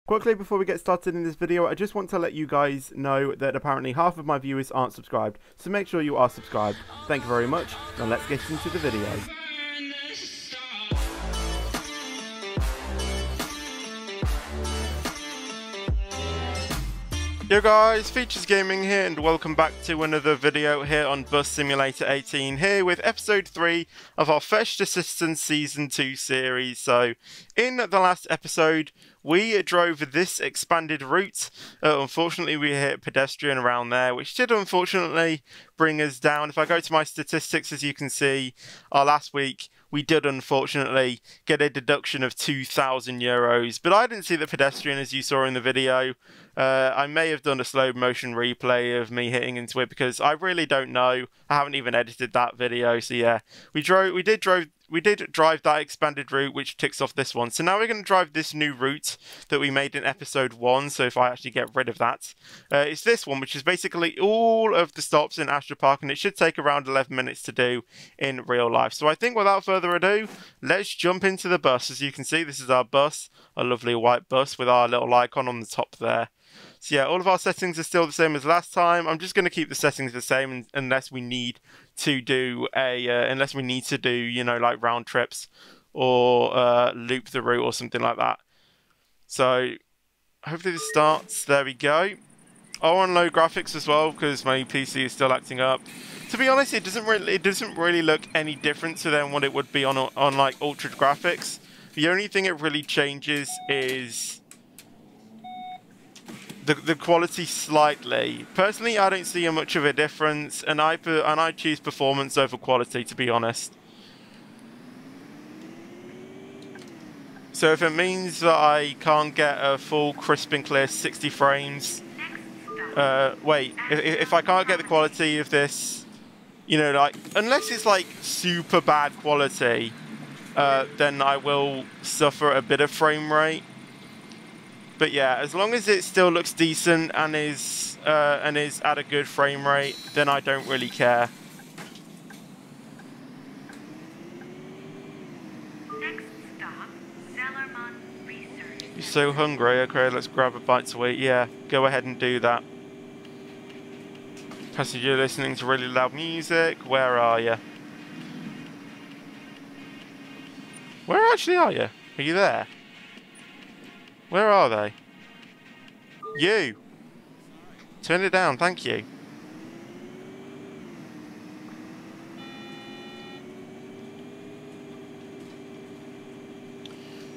Quickly before we get started in this video, I just want to let you guys know that apparently half of my viewers aren't subscribed, so make sure you are subscribed. Thank you very much. Now let's get into the video. Yo guys, Features Gaming here and welcome back to another video here on Bus Simulator 18 here with episode 3 of our FetchDaCitizens Season 2 series. So, in the last episode, we drove this expanded route. Unfortunately, we hit pedestrian around there, which did unfortunately bring us down. If I go to my statistics, as you can see, last week, we did unfortunately get a deduction of €2,000, but I didn't see the pedestrian as you saw in the video. I may have done a slow motion replay of me hitting into it because I really don't know. I haven't even edited that video, so yeah, we did drive that expanded route, which ticks off this one. So now we're going to drive this new route that we made in episode 1. So if I actually get rid of that, it's this one, which is basically all of the stops in Astra Park, and it should take around 11 minutes to do in real life. So I think without further ado, let's jump into the bus. As you can see, this is our bus, a lovely white bus with our little icon on the top there. So yeah, all of our settings are still the same as last time. I'm just going to keep the settings the same unless we need to do you know, like round trips or loop the route or something like that. So hopefully this starts. There we go. Oh, on low graphics as well because my PC is still acting up. To be honest, it doesn't really look any different to than what it would be on like ultra graphics. The only thing it really changes is the quality slightly. Personally, I don't see much of a difference, and I choose performance over quality, to be honest. So if it means that I can't get a full crisp and clear 60 frames, if I can't get the quality of this, you know, like unless it's like super bad quality, then I will suffer a bit of frame rate. But yeah, as long as it still looks decent and is at a good frame rate, then I don't really care. Next stop, Zellerman Research. You're so hungry. Okay, let's grab a bite to eat. Yeah, go ahead and do that. Passenger listening to really loud music. Where are you? Where actually are you? Are you there? Where are they? You! Turn it down, thank you.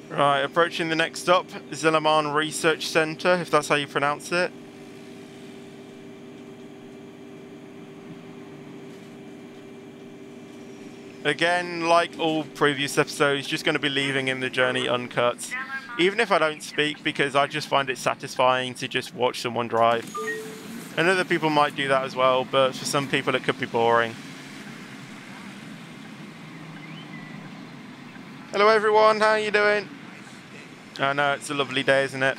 Right, approaching the next stop, Zellerman Research Center, if that's how you pronounce it. Again, like all previous episodes, just going to be leaving in the journey uncut. Even if I don't speak, because I just find it satisfying to just watch someone drive. And other people might do that as well, but for some people it could be boring. Hello everyone, how are you doing? I know, it's a lovely day, isn't it?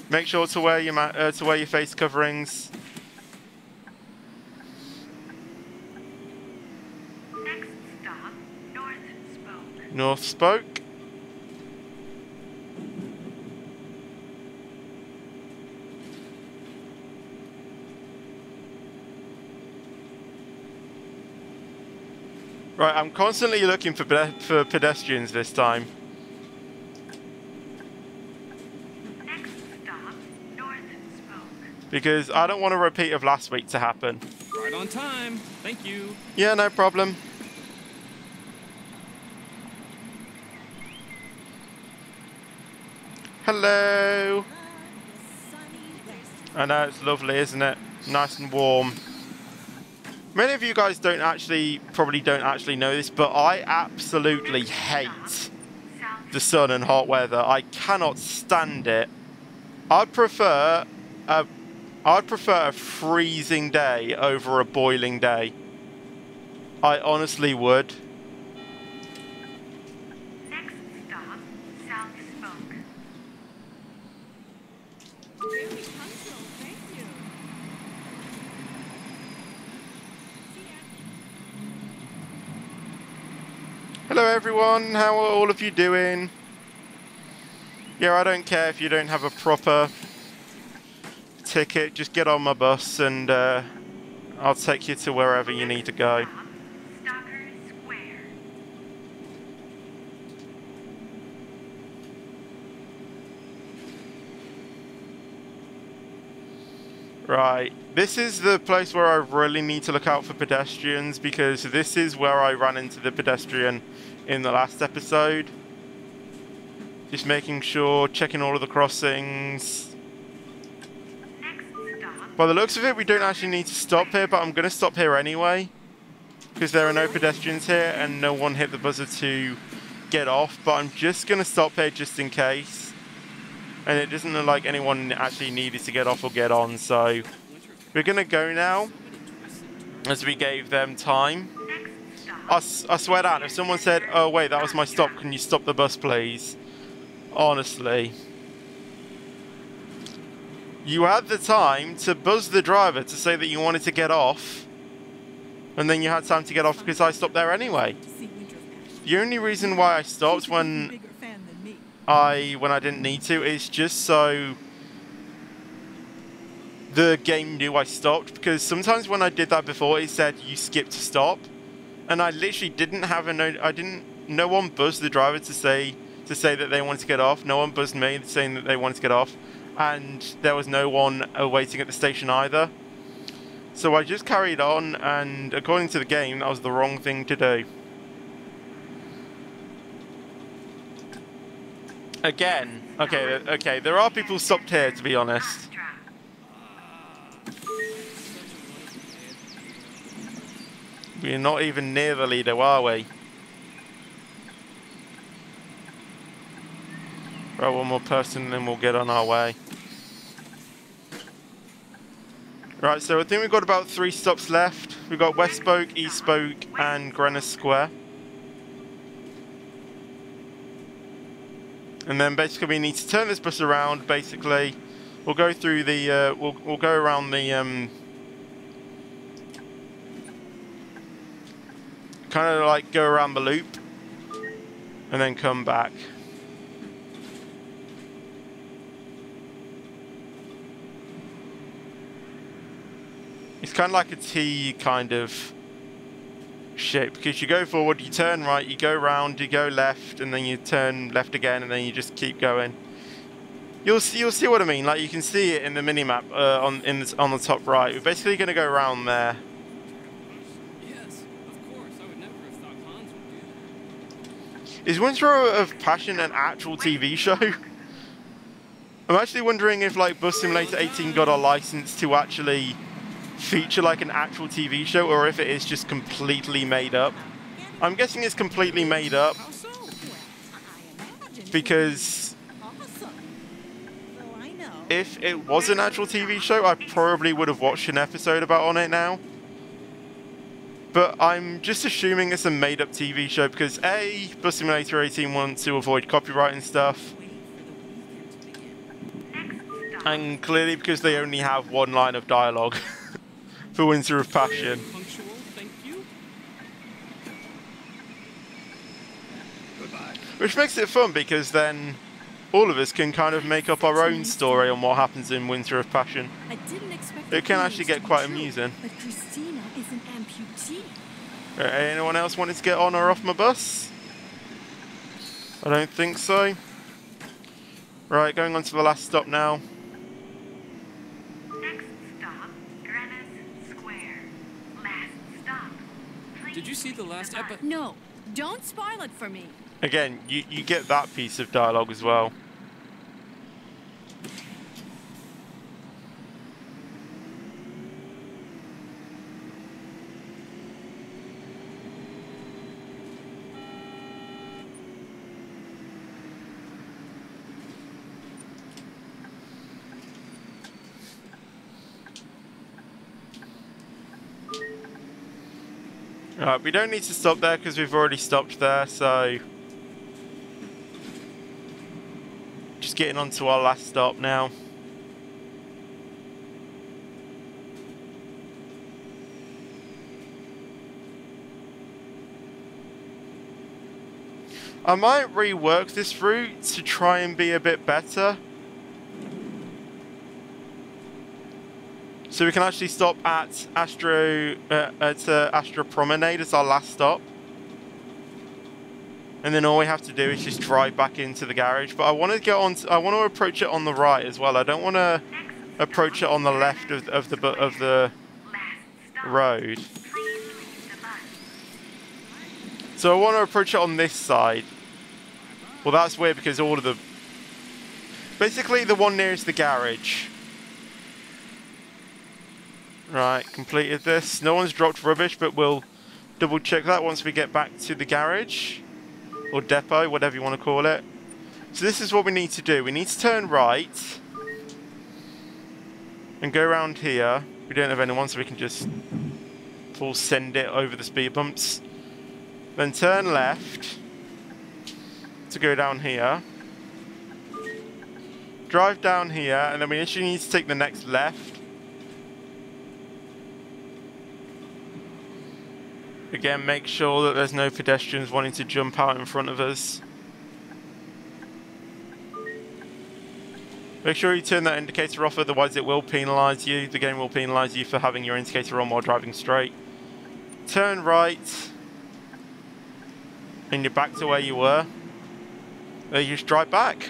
Make sure to wear your face coverings. Next stop, North Spoke. North Spoke. Right, I'm constantly looking for pedestrians this time. Next stop, North Spoke. Because I don't want a repeat of last week to happen. Right on time. Thank you. Yeah, no problem. Hello. I know, it's lovely, isn't it? Nice and warm. Many of you guys probably don't actually know this, but I absolutely hate the sun and hot weather. I cannot stand it. I'd prefer a freezing day over a boiling day. I honestly would. Next stop, South Spoke. Very punctual, thank you. Hello everyone, how are all of you doing? Yeah, I don't care if you don't have a proper ticket. Just get on my bus and I'll take you to wherever you need to go. Stop, Stalker Square. Right, this is the place where I really need to look out for pedestrians, because this is where I ran into the pedestrian in the last episode. Just making sure, checking all of the crossings. Next stop. By the looks of it, we don't actually need to stop here, but I'm going to stop here anyway, because there are no pedestrians here and no one hit the buzzer to get off, but I'm just going to stop here just in case. And it doesn't look like anyone actually needed to get off or get on, so we're going to go now, as we gave them time. Next stop. I swear down, if someone said, oh wait, that was my stop, can you stop the bus please? Honestly. You had the time to buzz the driver to say that you wanted to get off, and then you had time to get off because I stopped there anyway. The only reason why I stopped when I didn't need to is just so the game knew I stopped, because sometimes when I did that before it said you skipped to stop, and I literally didn't have no one buzzed the driver to say that they wanted to get off. No one buzzed me saying that they wanted to get off, and there was no one waiting at the station either. So I just carried on, and according to the game that was the wrong thing to do. Again, okay, there are people stopped here, to be honest. Last drop. We're not even near the leader, are we? Right, one more person, then we'll get on our way. Right, so I think we've got about 3 stops left. We've got West Spoke, East Spoke, and Greenwich Square. And then basically we need to turn this bus around. Basically, we'll go through the we'll go around the kind of like go around the loop and then come back. It's kind of like a T kind of shape, because you go forward, you turn right, you go round, you go left, and then you turn left again, and then you just keep going. You'll see what I mean. Like, you can see it in the minimap on the top right. We're basically going to go around there. Yes, of course. I would never have thought Hans would do that. Is Winter of Passion an actual TV show? I'm actually wondering if like Bus Simulator 18 got a license to actually feature like an actual TV show, or if it is just completely made up. I'm guessing it's completely made up, because if it was an actual TV show, I probably would have watched an episode on it now. But I'm just assuming it's a made up TV show because A, Bus Simulator 18 wants to avoid copyright and stuff, and clearly because they only have 1 line of dialogue for Winter of Passion. Punctual, thank you. Goodbye. Which makes it fun, because then all of us can kind of make up our own story on what happens in Winter of Passion. I didn't expect It can actually get quite amusing. But Christina is an amputee. Anyone else wanted to get on or off my bus? I don't think so. Right, going on to the last stop now. Next stop, Greenwich Square. Last stop. Please Did you see the last take bus. No, don't spoil it for me. Again, you get that piece of dialogue as well. Right, we don't need to stop there because we've already stopped there, so just getting on to our last stop now. I might rework this route to try and be a bit better. So we can actually stop at Astro Promenade as our last stop. And then all we have to do is just drive back into the garage. But I want to get on. I want to approach it on the right as well. I don't want to approach it on the left of the road. So I want to approach it on this side. Well, that's weird because all of the... Basically, the one nearest the garage. Right, completed this. No one's dropped rubbish, but we'll double check that once we get back to the garage. Or depot, whatever you want to call it. So this is what we need to do. We need to turn right. And go around here. We don't have anyone, so we can just full send it over the speed bumps. Then turn left. To go down here. Drive down here, and then we actually need to take the next left. Again, make sure that there's no pedestrians wanting to jump out in front of us. Make sure you turn that indicator off, otherwise it will penalise you. The game will penalise you for having your indicator on while driving straight. Turn right. And you're back to where you were. Then you just drive back.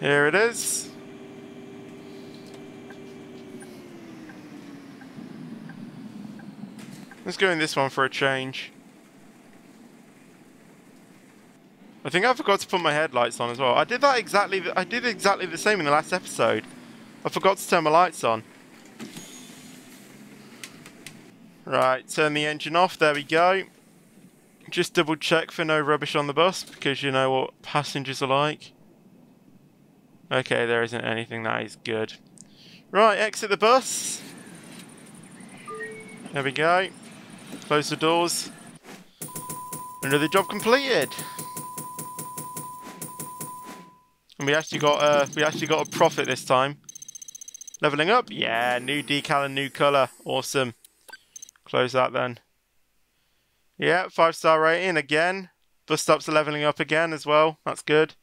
Here it is. Let's go in this one for a change. I think I forgot to put my headlights on as well. I did exactly the same in the last episode. I forgot to turn my lights on. Right, turn the engine off. There we go. Just double check for no rubbish on the bus, because you know what passengers are like. Okay, there isn't anything. That is good. Right, exit the bus. There we go. Close the doors. Another job completed. And we actually got a profit this time. Leveling up, yeah. New decal and new colour. Awesome. Close that then. Yeah, 5-star rating again. Bus stops are leveling up again as well. That's good.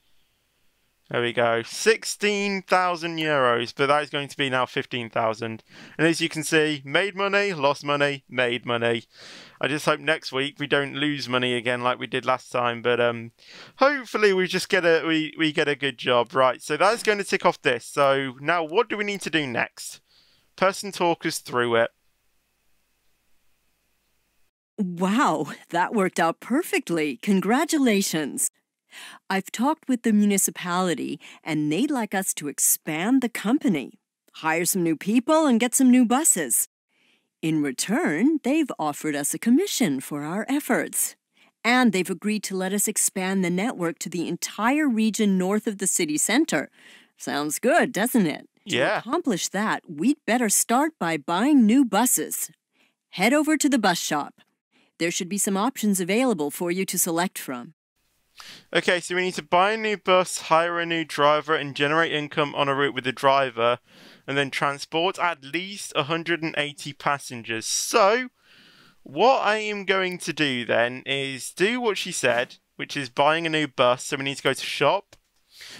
There we go. 16,000 euros, but that is going to be now 15,000. And as you can see, made money, lost money, made money. I just hope next week we don't lose money again like we did last time. But hopefully we just get we get a good job. Right, so that is going to tick off this. So now what do we need to do next? Person talk us through it. Wow, that worked out perfectly. Congratulations. I've talked with the municipality, and they'd like us to expand the company, hire some new people, and get some new buses. In return, they've offered us a commission for our efforts. And they've agreed to let us expand the network to the entire region north of the city center. Sounds good, doesn't it? Yeah. To accomplish that, we'd better start by buying new buses. Head over to the bus shop. There should be some options available for you to select from. Okay, so we need to buy a new bus, hire a new driver, and generate income on a route with the driver, and then transport at least 180 passengers. So, what I am going to do then is do what she said, which is buying a new bus, so we need to go to shop.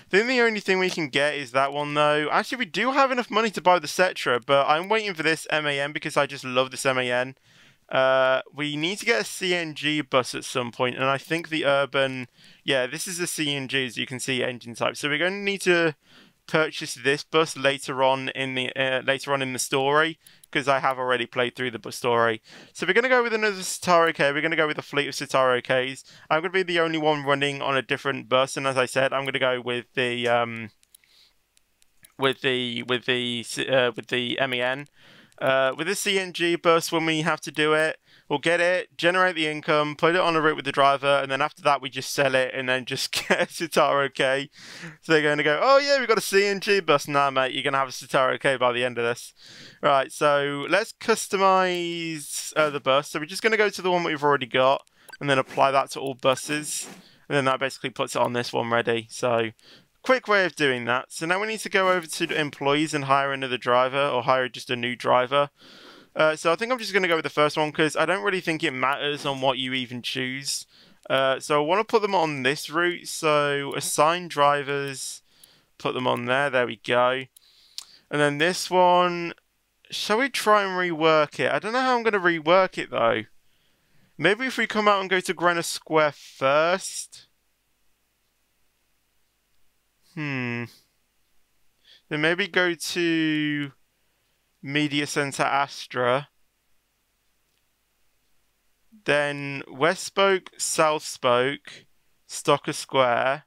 Then the only thing we can get is that one though. Actually, we do have enough money to buy the Cetra, but I'm waiting for this MAN because I just love this MAN. We need to get a CNG bus at some point, and I think the urban, yeah, this is a CNG, as you can see, engine type. So we're going to need to purchase this bus later on in the story, because I have already played through the bus story. So we're going to go with another Citaro K. We're going to go with a fleet of Citaro Ks. I'm going to be the only one running on a different bus, and as I said, I'm going to go with the MEN. with a CNG bus, when we have to do it, we'll get it, generate the income, put it on a route with the driver, and then after that we just sell it and then just get a Citaro K. So they're going to go, oh yeah, we've got a CNG bus. Nah, mate, you're going to have a Citaro K by the end of this. Right, so let's customize the bus. So we're just going to go to the one we've already got and then apply that to all buses. And then that basically puts it on this one ready. So quick way of doing that. So now we need to go over to employees and hire another driver, or hire just a new driver. So I think I'm just going to go with the first one because I don't really think it matters on what you even choose. So I want to put them on this route. So assign drivers, put them on there. There we go. And then this one, shall we try and rework it? I don't know how I'm going to rework it though. Maybe if we come out and go to Greenwich Square first. Then maybe go to Media Center Astra. Then West Spoke, South Spoke, Stocker Square.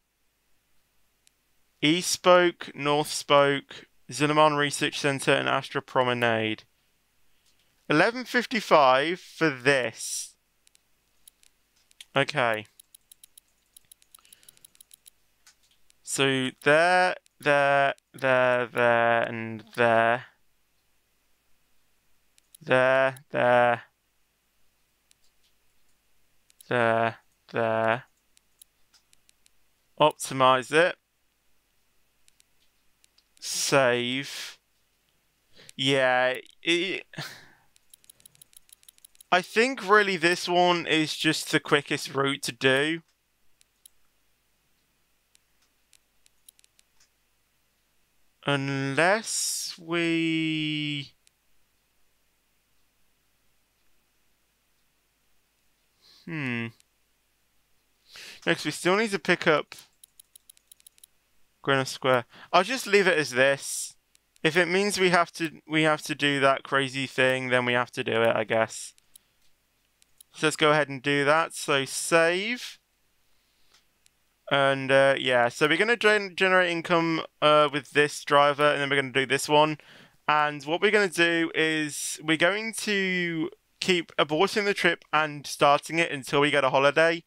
East Spoke, North Spoke, Zinneman Research Center and Astra Promenade. 11:55 for this. Okay. So there, and there. There. Optimize it. Save. Yeah, I think really this one is just the quickest route to do. Unless we... Next, we still need to pick up Greenwich Square. I'll just leave it as this. If it means we have to do that crazy thing, then we have to do it, I guess. So let's go ahead and do that. So save. And yeah, so we're going to generate income with this driver, and then we're going to do this one. And what we're going to do is we're going to keep aborting the trip and starting it until we get a holiday.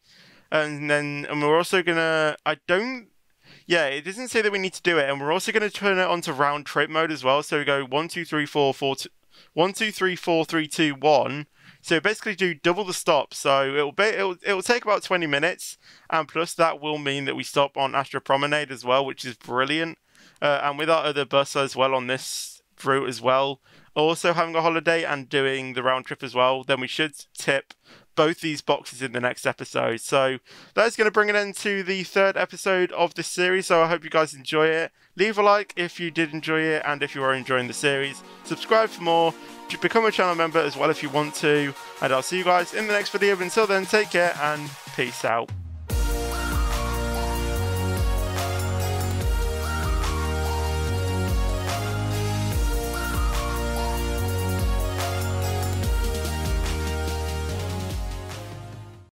And we're also going to, yeah, it doesn't say that we need to do it. And we're also going to turn it onto round trip mode as well. So we go 1, 2, 3, 4, 4, 2, 1, 2, 3, 4, 3, 2, 1. So basically do double the stop. So it'll take about 20 minutes. And plus that will mean that we stop on Astra Promenade as well, which is brilliant. And with our other bus as well on this route as well, also having a holiday and doing the round trip as well, then we should tip both these boxes in the next episode. So that's going to bring an end to the third episode of this series. So I hope you guys enjoy it. Leave a like if you did enjoy it and if you are enjoying the series. Subscribe for more. Become a channel member as well if you want to. And I'll see you guys in the next video. Until then, take care and peace out.